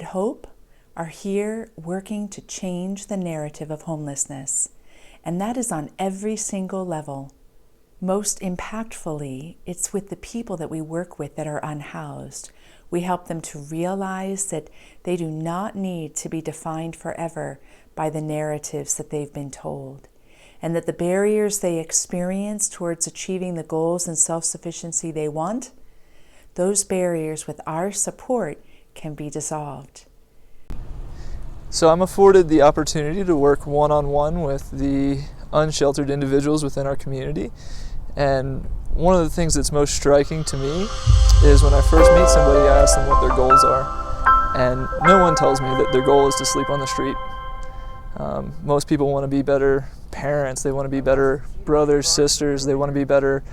Hope are here working to change the narrative of homelessness, and that is on every single level. Most impactfully, it's with the people that we work with that are unhoused. We help them to realize that they do not need to be defined forever by the narratives that they've been told, and that the barriers they experience towards achieving the goals and self-sufficiency they want, those barriers with our support can be dissolved. So I'm afforded the opportunity to work one-on-one with the unsheltered individuals within our community. And one of the things that's most striking to me is when I first meet somebody, I ask them what their goals are. And no one tells me that their goal is to sleep on the street. Most people want to be better parents, they want to be better brothers, sisters, they want to be better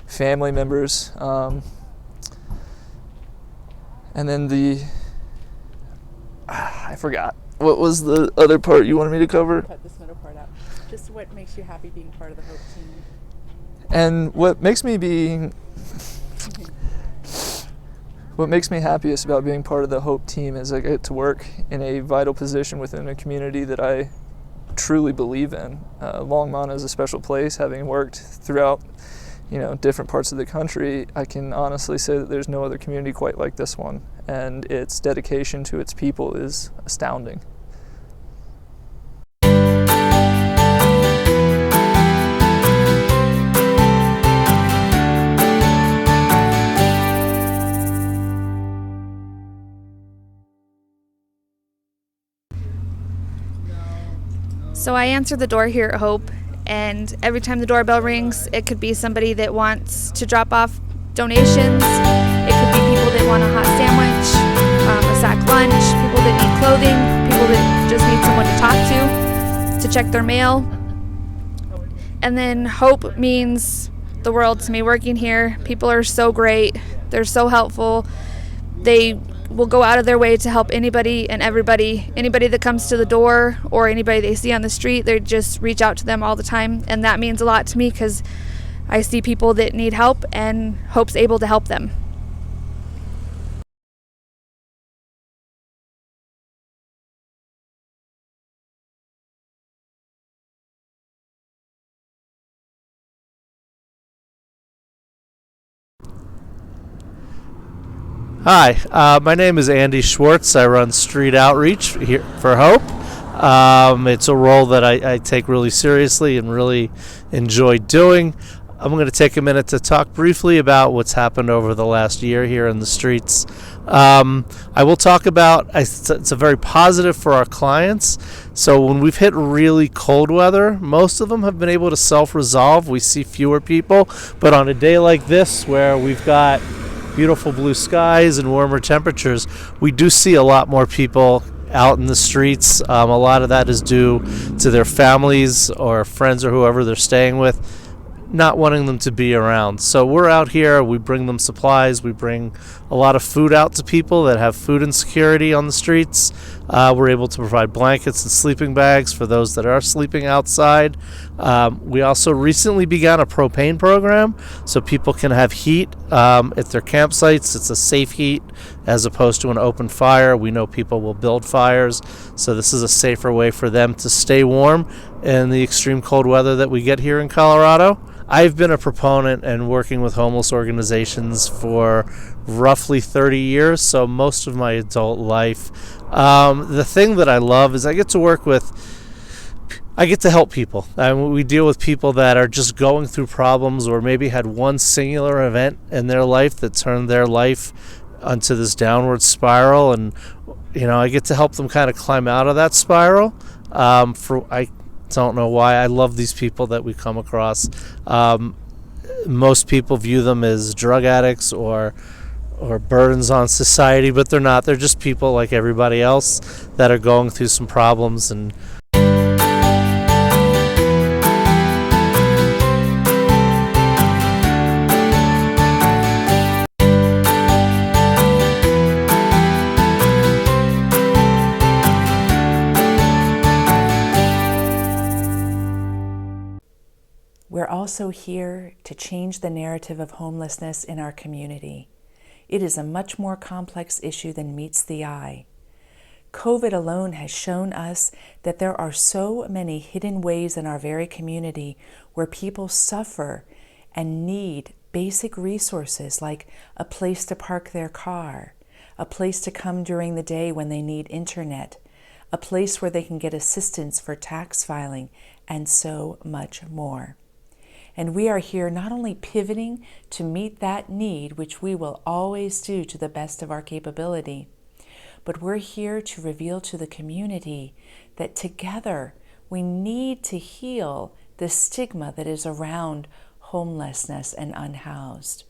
family members. And then I forgot. What was the other part you wanted me to cover? Cut this middle part out. Just what makes you happy being part of the Hope team? And what makes me happiest about being part of the Hope team is I get to work in a vital position within a community that I truly believe in. Longmont is a special place. Having worked throughout, different parts of the country, I can honestly say that there's no other community quite like this one, and its dedication to its people is astounding. So I answer the door here at Hope, and every time the doorbell rings, it could be somebody that wants to drop off donations, it could be people that want a hot sandwich, a sack lunch, people that need clothing, people that just need someone to talk to check their mail. And then Hope means the world to me working here. People are so great, they're so helpful, they will go out of their way to help anybody and everybody. Anybody that comes to the door or anybody they see on the street, they just reach out to them all the time. And that means a lot to me because I see people that need help and Hope's able to help them. Hi, my name is Andy Schwartz. I run street outreach here for Hope. It's a role that I take really seriously and really enjoy doing. I'm going to take a minute to talk briefly about what's happened over the last year here in the streets. I will talk about, it's a very positive for our clients. So when we've hit really cold weather, most of them have been able to self-resolve. We see fewer people, but on a day like this where we've got beautiful blue skies and warmer temperatures, we do see a lot more people out in the streets. A lot of that is due to their families or friends or whoever they're staying with not wanting them to be around. So we're out here, we bring them supplies, we bring a lot of food out to people that have food insecurity on the streets. We're able to provide blankets and sleeping bags for those that are sleeping outside. We also recently began a propane program so people can have heat at their campsites. It's a safe heat as opposed to an open fire. We know people will build fires, so this is a safer way for them to stay warm in the extreme cold weather that we get here in Colorado. I've been a proponent and working with homeless organizations for roughly 30 years, so most of my adult life. The thing that I love is I get to help people. We deal with people that are just going through problems or maybe had one singular event in their life that turned their life onto this downward spiral, and I get to help them kind of climb out of that spiral. I don't know why. I love these people that we come across. Most people view them as drug addicts or burdens on society, but they're not. They're just people like everybody else that are going through some problems. And We're also here to change the narrative of homelessness in our community. It is a much more complex issue than meets the eye. COVID alone has shown us that there are so many hidden ways in our very community where people suffer and need basic resources like a place to park their car, a place to come during the day when they need internet, a place where they can get assistance for tax filing, and so much more. And we are here not only pivoting to meet that need, which we will always do to the best of our capability, but we're here to reveal to the community that together we need to heal the stigma that is around homelessness and unhoused.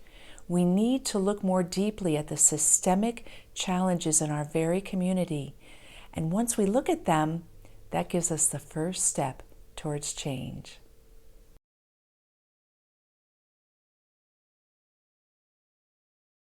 We need to look more deeply at the systemic challenges in our very community. And once we look at them, that gives us the first step towards change.